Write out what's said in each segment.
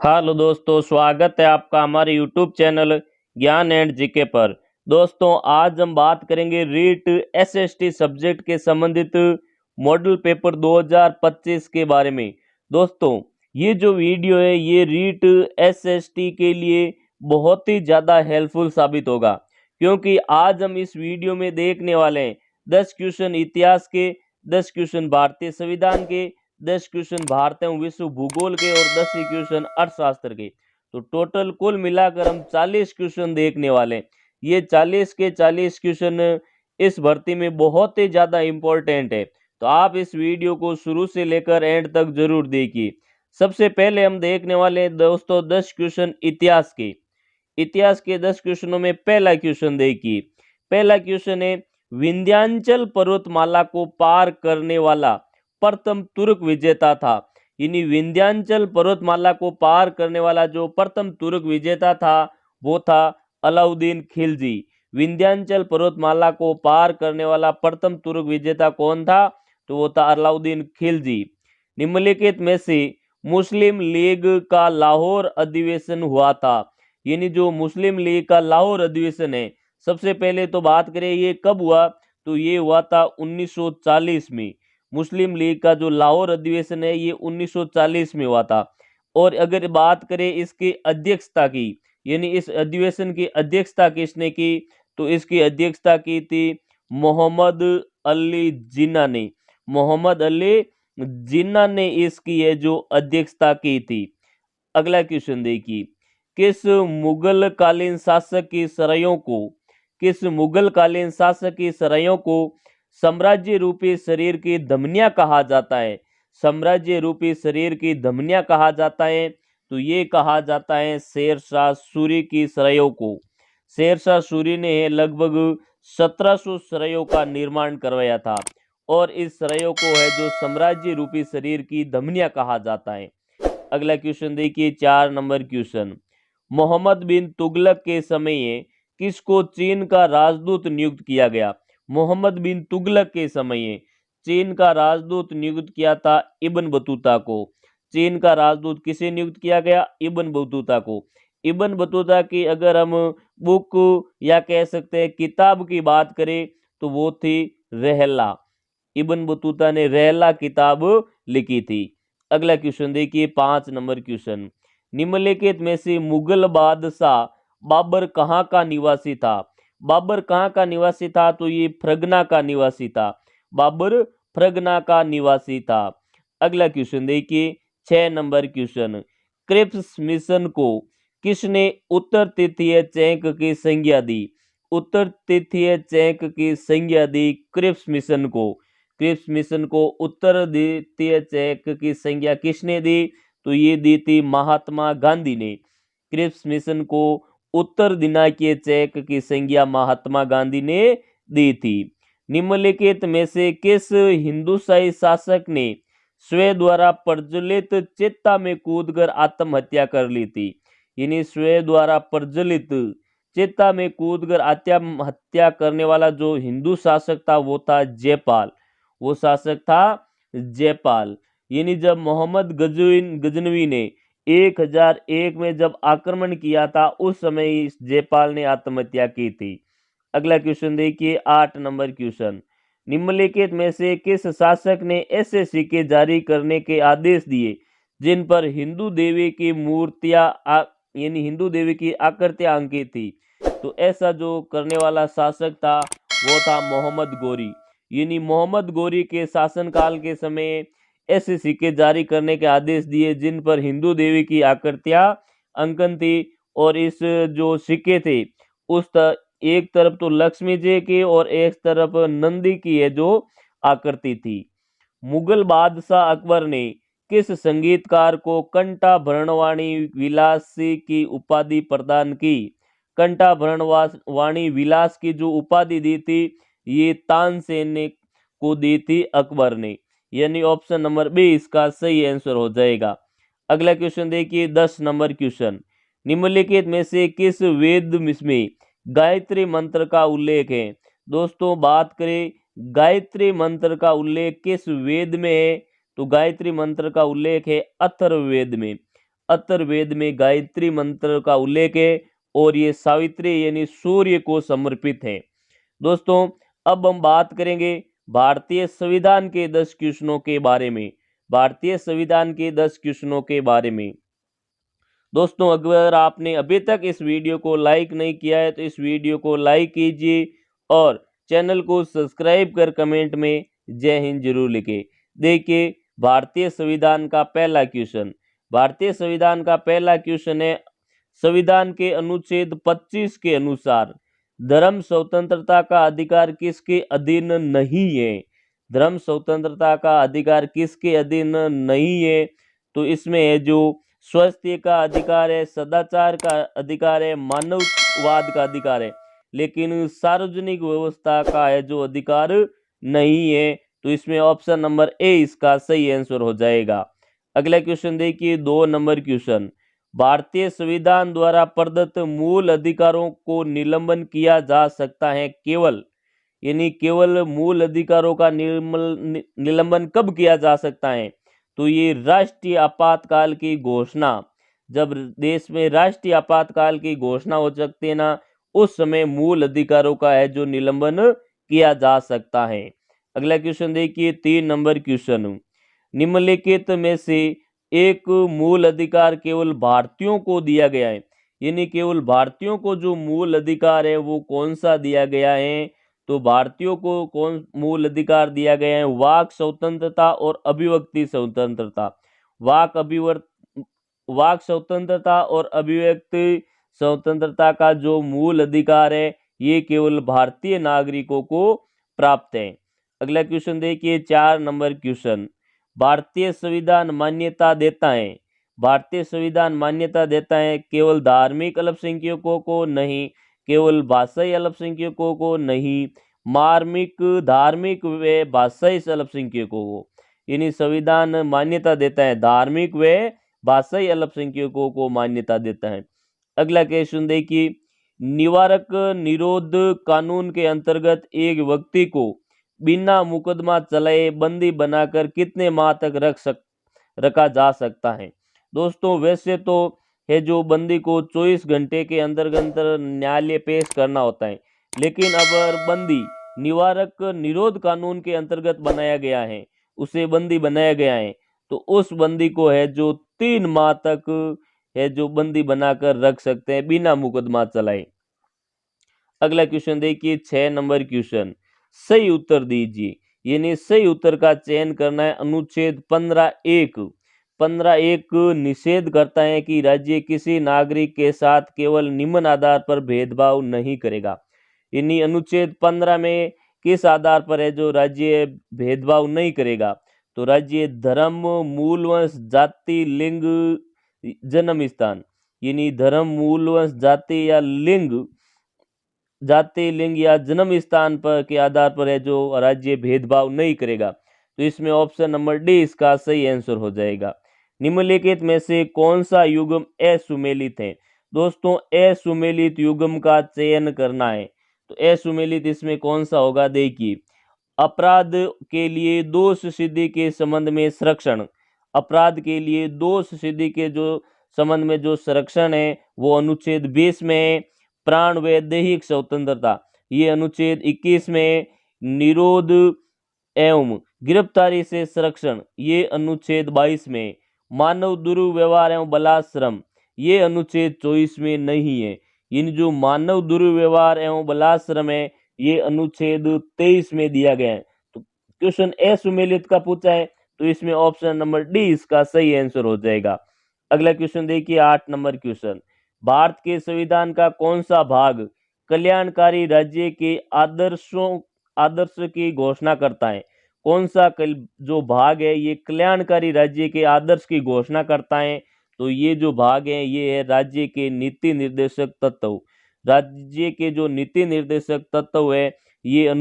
Hello दोस्तों, स्वागत है आपका हमारे यूट्यूब चैनल ज्ञान एंड जीके पर। दोस्तों, आज हम बात करेंगे रीट एसएसटी सब्जेक्ट के संबंधित मॉडल पेपर 2025 के बारे में। दोस्तों, ये जो वीडियो है ये रीट एसएसटी के लिए बहुत ही ज़्यादा हेल्पफुल साबित होगा, क्योंकि आज हम इस वीडियो में देखने वाले हैं 10 क्वेश्चन इतिहास के, 10 क्वेश्चन भारतीय संविधान के, 10 क्वेश्चन भारत एवं विश्व भूगोल के और 10 क्वेश्चन अर्थशास्त्र के। तो टोटल कुल मिलाकर हम 40 क्वेश्चन देखने वाले हैं। ये 40 के 40 क्वेश्चन इस भर्ती में बहुत ही ज्यादा इंपॉर्टेंट है, तो आप इस वीडियो को शुरू से लेकर एंड तक जरूर देखिए। सबसे पहले हम देखने वाले हैं दोस्तों 10 क्वेश्चन इतिहास के। इतिहास के 10 क्वेश्चनों में पहला क्वेश्चन देखिए। पहला क्वेश्चन है, विंध्याचल पर्वतमाला को पार करने वाला प्रथम तुर्क विजेता था। यानी विंध्याचल पर्वतमाला को पार करने वाला जो प्रथम तुर्क विजेता था वो था अलाउद्दीन खिलजी। विंध्याचल पर्वतमाला को पार करने वाला प्रथम तुर्क विजेता कौन था? तो वो था अलाउद्दीन खिलजी। निम्नलिखित में से मुस्लिम लीग का लाहौर अधिवेशन हुआ था। यानी जो मुस्लिम लीग का लाहौर अधिवेशन है, सबसे पहले तो बात करें ये कब हुआ, तो ये हुआ था 1940 में। मुस्लिम लीग का जो लाहौर अधिवेशन है ये 1940 में हुआ था। और अगर बात करें इसकी अध्यक्षता की, यानी इस अधिवेशन की अध्यक्षता किसने की, तो इसकी अध्यक्षता की थी मोहम्मद अली जिन्ना ने। मोहम्मद अली जिन्ना ने इसकी है जो अध्यक्षता की थी। अगला क्वेश्चन देखिए, किस मुगल कालीन शासक की सरायों को किस मुगल कालीन शासक की सरायों को साम्राज्य रूपी शरीर की धमनियां कहा जाता है? साम्राज्य रूपी शरीर की धमनियां कहा जाता है, तो ये कहा जाता है शेरशाह सूरी की सरायों को। शेरशाह सूरी ने लगभग 1700 सरायों का निर्माण करवाया था, और इस सरायों को है जो साम्राज्य रूपी शरीर की धमनियां कहा जाता है। अगला क्वेश्चन देखिए, 4 नंबर क्वेश्चन। मोहम्मद बिन तुगलक के समय किसको चीन का राजदूत नियुक्त किया गया? मोहम्मद बिन तुगलक के समय चीन का राजदूत नियुक्त किया था इब्न बतूता को। चीन का राजदूत किसे नियुक्त किया गया? इब्न बतूता को। इब्न बतूता की अगर हम बुक या कह सकते हैं किताब की बात करें तो वो थी रहला। इब्न बतूता ने रहला किताब लिखी थी। अगला क्वेश्चन देखिए, 5 नंबर क्वेश्चन। निम्नलिखित में से मुगल बादशाह बाबर कहाँ का निवासी था? बाबर कहाँ का निवासी था? तो ये फरगना का निवासी था। बाबर फरगना का निवासी था। अगला क्वेश्चन देखिए, 6 नंबर क्वेश्चन। क्रिप्स मिशन को किसने उत्तर तृतीय चैंक की संज्ञा दी? उत्तर तृतीय चैंक की संज्ञा दी क्रिप्स मिशन को। क्रिप्स मिशन को उत्तर तृतीय चैंक की संज्ञा किसने दी? तो ये दी थी महात्मा गांधी ने। क्रिप्स मिशन को उत्तर दिनांकीय चेक की संज्ञा महात्मा गांधी ने दी थी। निम्नलिखित में से किस हिंदुशाही शासक ने स्वयं द्वारा प्रज्वलित चिता में कूदकर आत्महत्या कर ली थी? यानी स्वयं द्वारा प्रज्वलित चिता में कूदकर आत्महत्या करने वाला जो हिंदू शासक था वो था जयपाल। वो शासक था जयपाल। यानी जब मोहम्मद गजनवी ने 1001 में जब आक्रमण किया था उस समय इस जयपाल ने आत्महत्या की थी। अगला क्वेश्चन देखिए, 8 नंबर क्वेश्चन। निम्नलिखित में से किस शासक ने ऐसे सिक्के जारी करने के आदेश दिए जिन पर हिंदू देवी की मूर्तियां यानी हिंदू देवी की आकृतियां अंकित थी? तो ऐसा जो करने वाला शासक था वो था मोहम्मद गौरी। यानी मोहम्मद गौरी के शासनकाल के समय ऐसे सिक्के जारी करने के आदेश दिए जिन पर हिंदू देवी की आकृतियां अंकन थी। और इस जो सिक्के थे एक तरफ तो लक्ष्मी जी की और एक तरफ नंदी की है जो आकृति थी। मुगल बादशाह अकबर ने किस संगीतकार को कंठाभरणवाणी विलासी की उपाधि प्रदान की? कंठाभरणवाणी विलास की जो उपाधि दी थी ये तानसेन को दी थी अकबर ने। यानी ऑप्शन नंबर बी इसका सही आंसर हो जाएगा। अगला क्वेश्चन देखिए, 10 नंबर क्वेश्चन। निम्नलिखित में से किस वेद में गायत्री मंत्र का उल्लेख है? दोस्तों, बात करें गायत्री मंत्र का उल्लेख किस वेद में है, तो गायत्री मंत्र का उल्लेख है अथर्ववेद में। अथर्ववेद में गायत्री मंत्र का उल्लेख है और ये सावित्री यानी सूर्य को समर्पित है। दोस्तों अब हम बात करेंगे भारतीय संविधान के 10 क्वेश्चनों के बारे में। भारतीय संविधान के 10 क्वेश्चनों के बारे में दोस्तों अगर आपने अभी तक इस वीडियो को लाइक नहीं किया है तो इस वीडियो को लाइक कीजिए और चैनल को सब्सक्राइब कर कमेंट में जय हिंद जरूर लिखें। देखिए भारतीय संविधान का पहला क्वेश्चन। भारतीय संविधान का पहला क्वेश्चन है, संविधान के अनुच्छेद 25 के अनुसार धर्म स्वतंत्रता का अधिकार किसके अधीन नहीं है? धर्म स्वतंत्रता का अधिकार किसके अधीन नहीं है? तो इसमें है जो स्वास्थ्य का अधिकार है, सदाचार का अधिकार है, मानववाद का अधिकार है, लेकिन सार्वजनिक व्यवस्था का है जो अधिकार नहीं है। तो इसमें ऑप्शन नंबर ए इसका सही आंसर हो जाएगा। अगला क्वेश्चन देखिए 2 नंबर क्वेश्चन। भारतीय संविधान द्वारा प्रदत्त मूल अधिकारों को निलंबन किया जा सकता है केवल, यानी केवल मूल अधिकारों का निलंबन कब किया जा सकता है? तो ये राष्ट्रीय आपातकाल की घोषणा, जब देश में राष्ट्रीय आपातकाल की घोषणा हो सकती है ना, उस समय मूल अधिकारों का है जो निलंबन किया जा सकता है। अगला क्वेश्चन देखिए 3 नंबर क्वेश्चन। निम्नलिखित में से एक मूल अधिकार केवल भारतीयों को दिया गया है, यानी केवल भारतीयों को जो मूल अधिकार है वो कौन सा दिया गया है? तो भारतीयों को कौन मूल अधिकार दिया गया है? वाक स्वतंत्रता और अभिव्यक्ति स्वतंत्रता। वाक स्वतंत्रता और अभिव्यक्ति स्वतंत्रता का जो मूल अधिकार है ये केवल भारतीय नागरिकों को प्राप्त है। अगला क्वेश्चन देखिए 4 नंबर क्वेश्चन। भारतीय संविधान मान्यता देता है, भारतीय संविधान मान्यता देता है केवल धार्मिक अल्पसंख्यकों को नहीं, केवल भाषाई अल्पसंख्यकों को नहीं, मार्मिक धार्मिक व भाषाई अल्पसंख्यकों को, यानी संविधान मान्यता देता है धार्मिक व भाषाई अल्पसंख्यकों को मान्यता देता है। अगला क्वेश्चन देखिए, निवारक निरोध कानून के अंतर्गत एक व्यक्ति को बिना मुकदमा चलाए बंदी बनाकर कितने माह तक रखा जा सकता है? दोस्तों वैसे तो है जो बंदी को 24 घंटे के अंदर न्यायालय पेश करना होता है, लेकिन अगर बंदी निवारक निरोध कानून के अंतर्गत बनाया गया है, उसे बंदी बनाया गया है, तो उस बंदी को है जो 3 माह तक है जो बंदी बनाकर रख सकते हैं बिना मुकदमा चलाए। अगला क्वेश्चन देखिए 6 नंबर क्वेश्चन। सही उत्तर दीजिए, यानी सही उत्तर का चयन करना है। अनुच्छेद 15(1) निषेध करता है कि राज्य किसी नागरिक के साथ केवल निम्न आधार पर भेदभाव नहीं करेगा। यानी अनुच्छेद 15 में किस आधार पर है जो राज्य भेदभाव नहीं करेगा? तो राज्य धर्म, मूलवंश, जाति, लिंग, जन्म स्थान, यानी धर्म, मूलवंश, जाति या लिंग या जन्म स्थान पर के आधार पर है जो राज्य भेदभाव नहीं करेगा। तो इसमें ऑप्शन नंबर डी इसका सही आंसर हो जाएगा। निम्नलिखित में से कौन सा युग्म असुमेलित है? दोस्तों असुमेलित युग्म का चयन करना है, तो असुमेलित इसमें कौन सा होगा? देखिए, अपराध के लिए दोष सिद्धि के संबंध में संरक्षण, अपराध के लिए दोष सिद्धि के जो संबंध में जो संरक्षण है वो अनुच्छेद 20 में है। प्राण व दैहिक स्वतंत्रता ये अनुच्छेद 21 में, निरोध एवं गिरफ्तारी से संरक्षण ये अनुच्छेद 22 में, मानव दुर्व्यवहार एवं बलात्श्रम ये अनुच्छेद 24 में नहीं है। इन जो मानव दुर्व्यवहार एवं बलात्श्रम है ये अनुच्छेद 23 में दिया गया है। तो क्वेश्चन असुमेलित का पूछा है, तो इसमें ऑप्शन नंबर डी इसका सही आंसर हो जाएगा। अगला क्वेश्चन देखिए 8 नंबर क्वेश्चन। भारत के संविधान का कौन सा भाग कल्याणकारी राज्य के आदर्श की घोषणा करता है? कौन सा जो भाग है ये कल्याणकारी राज्य के आदर्श की घोषणा करता है? तो ये जो भाग है ये है राज्य के नीति निर्देशक तत्व। राज्य के जो नीति निर्देशक तत्व है ये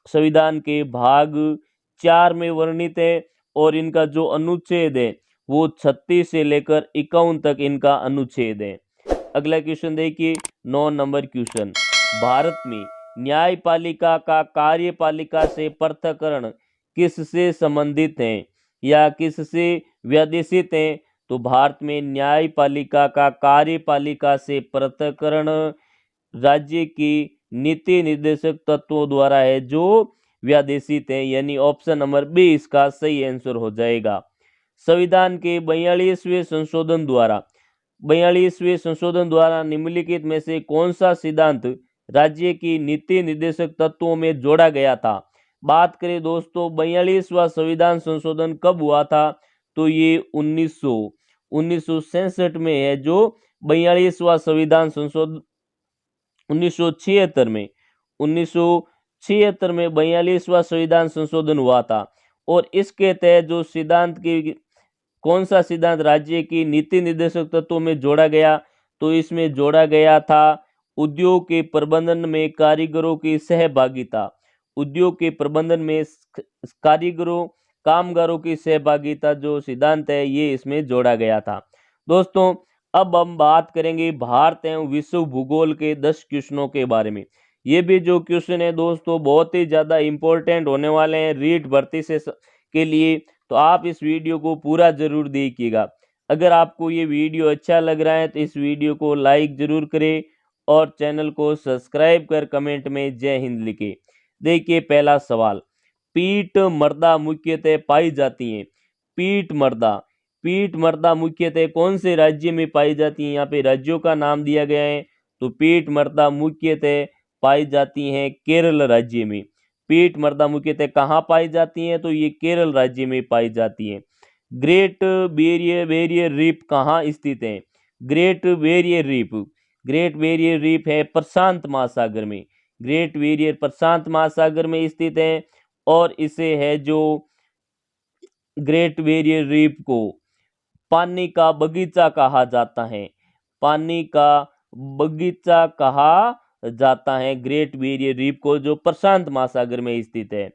संविधान के भाग 4 में वर्णित है और इनका जो अनुच्छेद है वो 36 से लेकर 51 तक इनका अनुच्छेद है। अगला क्वेश्चन देखिए 9 नंबर क्वेश्चन। भारत में न्यायपालिका का कार्यपालिका से पृथक्करण किससे संबंधित है या किससे व्यादेशित है? तो भारत में न्यायपालिका का कार्यपालिका से पृथक्करण राज्य की नीति निर्देशक तत्वों द्वारा है जो व्यादेशित है, यानी ऑप्शन नंबर बी इसका सही आंसर हो जाएगा। संविधान के 42वें संशोधन द्वारा निम्नलिखित में से कौन सा सिद्धांत राज्य की नीति निर्देशक तत्वों में जोड़ा गया था। बात करें दोस्तों 42वां संविधान संशोधन कब हुआ था, तो ये 1967 में है जो 42वां संविधान संशोधन 1976 में 42वां संविधान संशोधन हुआ था। और इसके तहत जो सिद्धांत की कौन सा सिद्धांत राज्य की नीति निर्देशक तत्वों में जोड़ा गया, तो इसमें जोड़ा गया था उद्योग के प्रबंधन में कारीगरों की सहभागिता। उद्योग के प्रबंधन में कामगारों की सहभागिता जो सिद्धांत है ये इसमें जोड़ा गया था। दोस्तों अब हम बात करेंगे भारत एवं विश्व भूगोल के 10 क्वेश्चनों के बारे में। ये भी जो क्वेश्चन है दोस्तों बहुत ही ज़्यादा इम्पोर्टेंट होने वाले हैं रीट भर्ती से के लिए, तो आप इस वीडियो को पूरा जरूर देखिएगा। अगर आपको ये वीडियो अच्छा लग रहा है तो इस वीडियो को लाइक जरूर करें और चैनल को सब्सक्राइब कर कमेंट में जय हिंद लिखें। देखिए पहला सवाल, पीट मृदा मुख्यतः पाई जाती है। पीट मृदा मुख्यतः कौन से राज्य में पाई जाती है, यहाँ पे राज्यों का नाम दिया गया है। तो पीट मृदा मुख्यतः पाई जाती हैं केरल राज्य में। पीट मृदा मुख्यतः कहाँ पाई जाती हैं, तो ये केरल राज्य में पाई जाती हैं। ग्रेट बैरियर रीफ कहाँ स्थित है। ग्रेट बैरियर रीफ है प्रशांत महासागर में। ग्रेट बैरियर प्रशांत महासागर में स्थित है और इसे है जो ग्रेट बैरियर रीफ को पानी का बगीचा कहा जाता है। पानी का बगीचा कहा जाता है ग्रेट बैरियर रीफ को जो प्रशांत महासागर में स्थित है।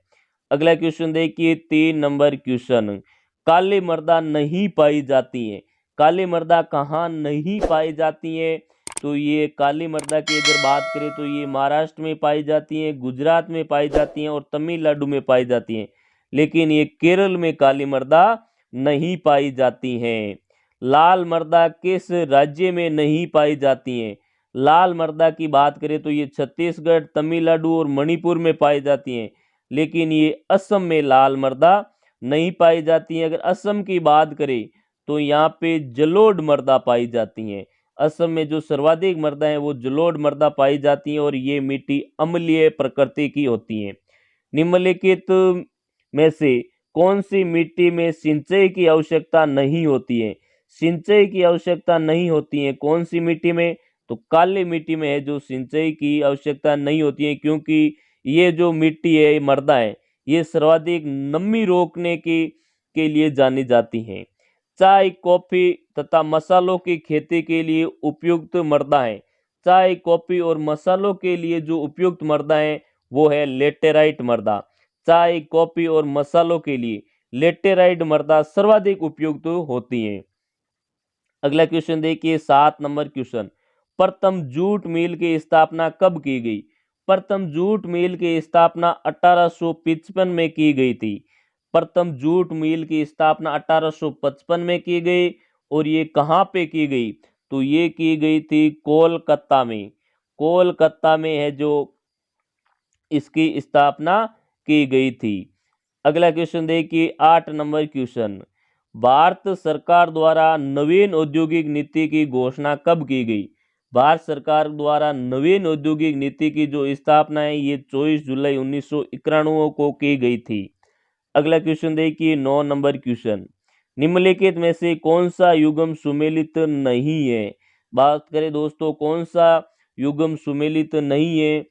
अगला क्वेश्चन देखिए 3 नंबर क्वेश्चन, काली मृदा नहीं पाई जाती है। काली मृदा कहाँ नहीं पाई जाती है, तो ये काली मृदा की अगर बात करें तो ये महाराष्ट्र में पाई जाती है, गुजरात में पाई जाती है और तमिलनाडु में पाई जाती है, लेकिन ये केरल में काली मृदा नहीं पाई जाती है। लाल मृदा किस राज्य में नहीं पाई जाती है। लाल मृदा की बात करें तो ये छत्तीसगढ़, तमिलनाडु और मणिपुर में पाई जाती हैं, लेकिन ये असम में लाल मृदा नहीं पाई जाती है। अगर असम की बात करें तो यहाँ पे जलोढ़ मृदा पाई जाती हैं। असम में जो सर्वाधिक मृदा है वो जलोढ़ मृदा पाई जाती है और ये मिट्टी अम्लीय प्रकृति की होती है। निम्नलिखित में से कौन सी मिट्टी में सिंचाई की आवश्यकता नहीं होती है। सिंचाई की आवश्यकता नहीं होती है कौन सी मिट्टी में, तो काली मिट्टी में है जो सिंचाई की आवश्यकता नहीं होती है, क्योंकि ये जो मिट्टी है मृदा है ये सर्वाधिक नमी रोकने के लिए जानी जाती है। चाय, कॉफी तथा मसालों की खेती के लिए उपयुक्त मृदा है। चाय, कॉफी और मसालों के लिए जो उपयुक्त मृदा है वो है लेटेराइट मृदा। चाय, कॉफी और मसालों के लिए लेटेराइट मृदा सर्वाधिक उपयुक्त होती है। अगला क्वेश्चन देखिए 7 नंबर क्वेश्चन, प्रथम जूट मिल की स्थापना कब की गई। प्रथम जूट मिल की स्थापना 1855 में की गई थी। प्रथम जूट मिल की स्थापना 1855 में की गई और ये कहाँ पे की गई, तो ये की गई थी कोलकाता में। कोलकाता में है जो इसकी स्थापना की गई थी। अगला क्वेश्चन देखिए 8 नंबर क्वेश्चन, भारत सरकार द्वारा नवीन औद्योगिक नीति की घोषणा कब की गई। भारत सरकार द्वारा नवीन औद्योगिक नीति की जो स्थापना है ये 24 जुलाई 1991 को की गई थी। अगला क्वेश्चन देखिए 9 नंबर क्वेश्चन, निम्नलिखित में से कौन सा युग्म सुमेलित नहीं है। बात करें दोस्तों कौन सा युग्म सुमेलित नहीं है,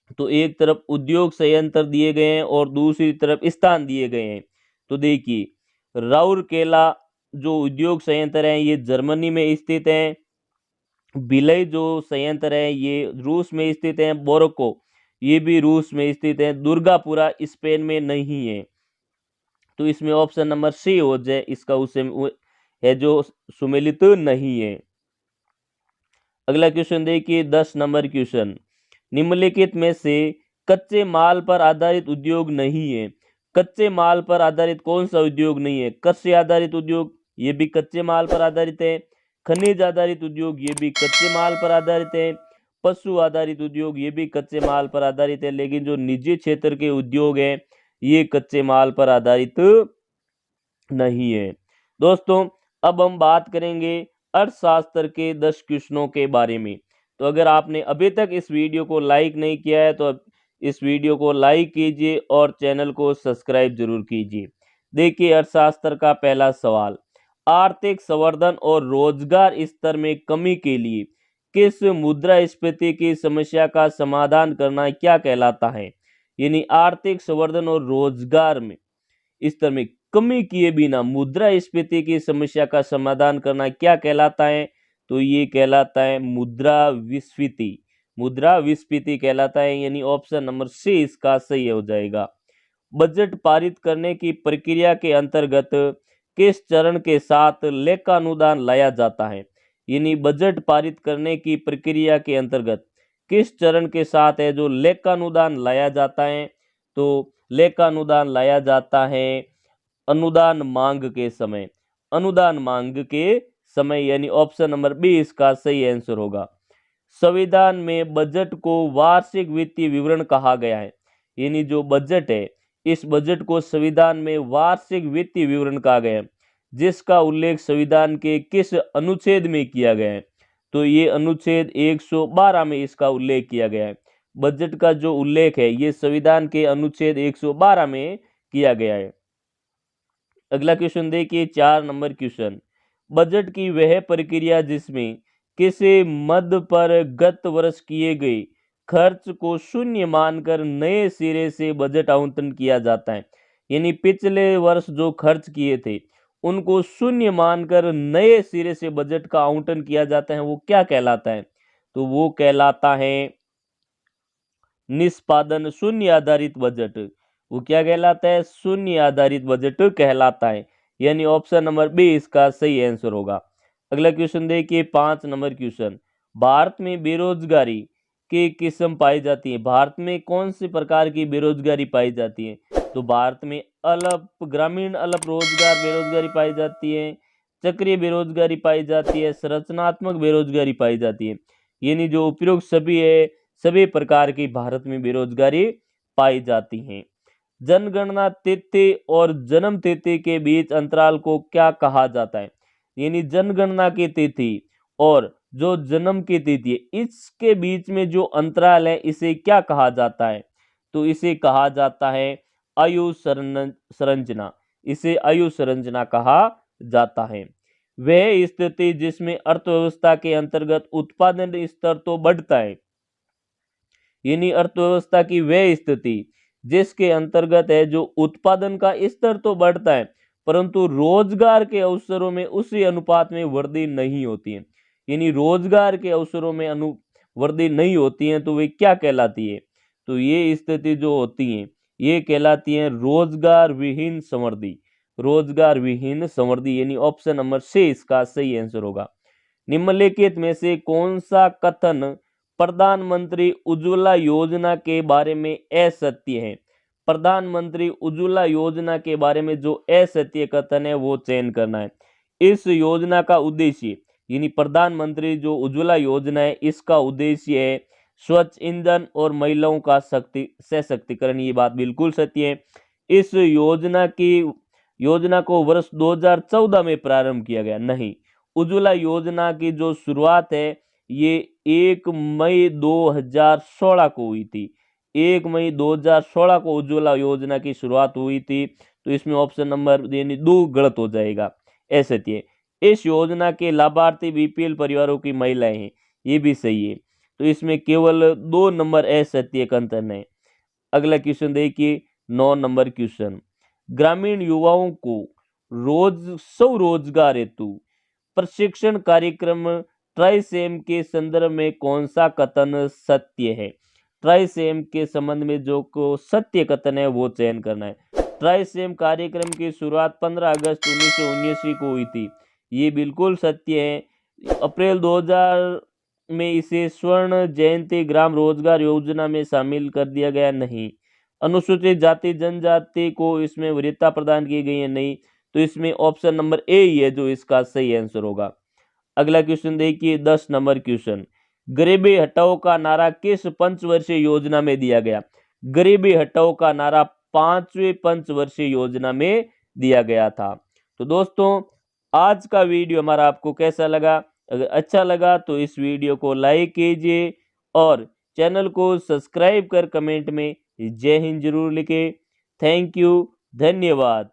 तो एक तरफ उद्योग संयंत्र दिए गए हैं और दूसरी तरफ स्थान दिए गए हैं। तो देखिए राउरकेला जो उद्योग संयंत्र है ये जर्मनी में स्थित है। भिलाई जो संयंत्र है ये रूस में स्थित है। बोरको ये भी रूस में स्थित है। दुर्गापुरा स्पेन में नहीं है, तो इसमें ऑप्शन नंबर सी हो जाए इसका उससे है जो सुमेलित नहीं है। अगला क्वेश्चन देखिए 10 नंबर क्वेश्चन, निम्नलिखित में से कच्चे माल पर आधारित उद्योग नहीं है। कच्चे माल पर आधारित कौन सा उद्योग नहीं है। कृषि आधारित उद्योग, ये भी कच्चे माल पर आधारित है। खनिज आधारित उद्योग, ये भी कच्चे माल पर आधारित है। पशु आधारित उद्योग, ये भी कच्चे माल पर आधारित है। लेकिन जो निजी क्षेत्र के उद्योग हैं ये कच्चे माल पर आधारित नहीं है। दोस्तों अब हम बात करेंगे अर्थशास्त्र के 10 क्वेश्चनों के बारे में। तो अगर आपने अभी तक इस वीडियो को लाइक नहीं किया है तो इस वीडियो को लाइक कीजिए और चैनल को सब्सक्राइब जरूर कीजिए। देखिए अर्थशास्त्र का पहला सवाल, आर्थिक संवर्धन और रोजगार स्तर में कमी के लिए किस मुद्रास्फीति की समस्या का समाधान करना क्या कहलाता है? यानी आर्थिक संवर्धन और रोजगार में स्तर में कमी किए बिना मुद्रास्फीति की समस्या का समाधान करना क्या कहलाता है? तो ये कहलाता है मुद्रा विस्फीति। मुद्रा विस्फीति कहलाता है, यानी ऑप्शन नंबर सी इसका सही हो जाएगा। बजट पारित करने की प्रक्रिया के अंतर्गत किस चरण के साथ लेखानुदान लाया जाता है? यानी बजट पारित करने की प्रक्रिया के अंतर्गत किस चरण के साथ है जो लेखानुदान लाया जाता है? तो लेखानुदान लाया जाता है अनुदान मांग के समय। अनुदान मांग के समय, यानी ऑप्शन नंबर बी इसका सही आंसर होगा। संविधान में बजट को वार्षिक वित्तीय विवरण कहा गया है। यानी जो बजट है इस बजट को संविधान में वार्षिक वित्तीय विवरण कहा गया है, जिसका उल्लेख संविधान के किस अनुच्छेद में किया गया है? तो ये अनुच्छेद 112 में इसका उल्लेख किया गया है। बजट का जो उल्लेख है ये संविधान के अनुच्छेद 112 में किया गया है। अगला क्वेश्चन देखिए 4 नंबर क्वेश्चन, बजट की वह प्रक्रिया जिसमें किसी मद पर गत वर्ष किए गए खर्च को शून्य मानकर नए सिरे से बजट आवंटन किया जाता है। यानी पिछले वर्ष जो खर्च किए थे उनको शून्य मानकर नए सिरे से बजट का आवंटन किया जाता है, वो क्या कहलाता है? तो वो कहलाता है निष्पादन शून्य आधारित बजट। वो क्या कहलाता है? शून्य आधारित बजट कहलाता है। यानी ऑप्शन नंबर बी इसका सही आंसर होगा। अगला क्वेश्चन देखिए 5 नंबर क्वेश्चन, भारत में बेरोजगारी की किस्म पाई जाती है। भारत में कौन सी प्रकार की बेरोजगारी पाई जाती है? तो भारत में अल्प ग्रामीण अल्प रोजगार बेरोजगारी पाई जाती है, चक्रीय बेरोजगारी पाई जाती है, संरचनात्मक बेरोजगारी पाई जाती है। यानी जो उपयुक्त सभी है सभी प्रकार की भारत में बेरोजगारी पाई जाती है। जनगणना तिथि और जन्म तिथि के बीच अंतराल को क्या कहा जाता है? यानी जनगणना की तिथि और जो जन्म की तिथि है इसके बीच में जो अंतराल है इसे क्या कहा जाता है? तो इसे कहा जाता है आयु संरचना। इसे आयु संरचना कहा जाता है। वह स्थिति जिसमें अर्थव्यवस्था के अंतर्गत उत्पादन स्तर तो बढ़ता है, यानी अर्थव्यवस्था की वह स्थिति जिसके अंतर्गत है जो उत्पादन का स्तर तो बढ़ता है परंतु रोजगार के अवसरों में उसी अनुपात में वृद्धि नहीं होती है। यानी रोजगार के अवसरों में वृद्धि नहीं होती है तो वे क्या कहलाती है? तो ये स्थिति जो होती है ये कहलाती है रोजगार विहीन समृद्धि। रोजगार विहीन समृद्धि, यानी ऑप्शन नंबर सी इसका सही आंसर होगा। निम्नलिखित में से कौन सा कथन प्रधानमंत्री उज्ज्वला योजना के बारे में असत्य है? प्रधानमंत्री उज्ज्वला योजना के बारे में जो असत्य कथन है वो चयन करना है। इस योजना का उद्देश्य, यानी प्रधानमंत्री जो उज्ज्वला योजना है इसका उद्देश्य है स्वच्छ ईंधन और महिलाओं का सशक्तिकरण। ये बात बिल्कुल सत्य है। इस योजना को वर्ष 2014 में प्रारंभ किया गया नहीं। उज्ज्वला योजना की जो शुरुआत है ये 1 मई 2016 को हुई थी। 1 मई 2016 को उज्ज्वला योजना की शुरुआत हुई थी। तो इसमें ऑप्शन नंबर यानी 2 गलत हो जाएगा। ऐसे थे इस योजना के लाभार्थी बीपीएल परिवारों की महिलाएं हैं, ये भी सही है। तो इसमें केवल 2 नंबर असत्य कंतन है। अगला क्वेश्चन देखिए 9 नंबर क्वेश्चन, ग्रामीण युवाओं को स्वरोजगार हेतु प्रशिक्षण कार्यक्रम ट्राइसेम के संदर्भ में कौन सा कथन सत्य है? ट्राइसेम के संबंध में जो को सत्य कथन है वो चयन करना है। ट्राइसेम कार्यक्रम की शुरुआत 15 अगस्त 1979 को हुई थी, ये बिल्कुल सत्य है। अप्रैल 2000 में इसे स्वर्ण जयंती ग्राम रोजगार योजना में शामिल कर दिया गया नहीं। अनुसूचित जाति जनजाति को इसमें वरीयता प्रदान की गई है नहीं। तो इसमें ऑप्शन नंबर ए ही है जो इसका सही आंसर होगा। अगला क्वेश्चन देखिए 10 नंबर क्वेश्चन, गरीबी हटाओ का नारा किस पंचवर्षीय योजना में दिया गया? गरीबी हटाओ का नारा 5वीं पंचवर्षीय योजना में दिया गया था। तो दोस्तों आज का वीडियो हमारा आपको कैसा लगा? अगर अच्छा लगा तो इस वीडियो को लाइक कीजिए और चैनल को सब्सक्राइब कर कमेंट में जय हिंद जरूर लिखें। थैंक यू, धन्यवाद।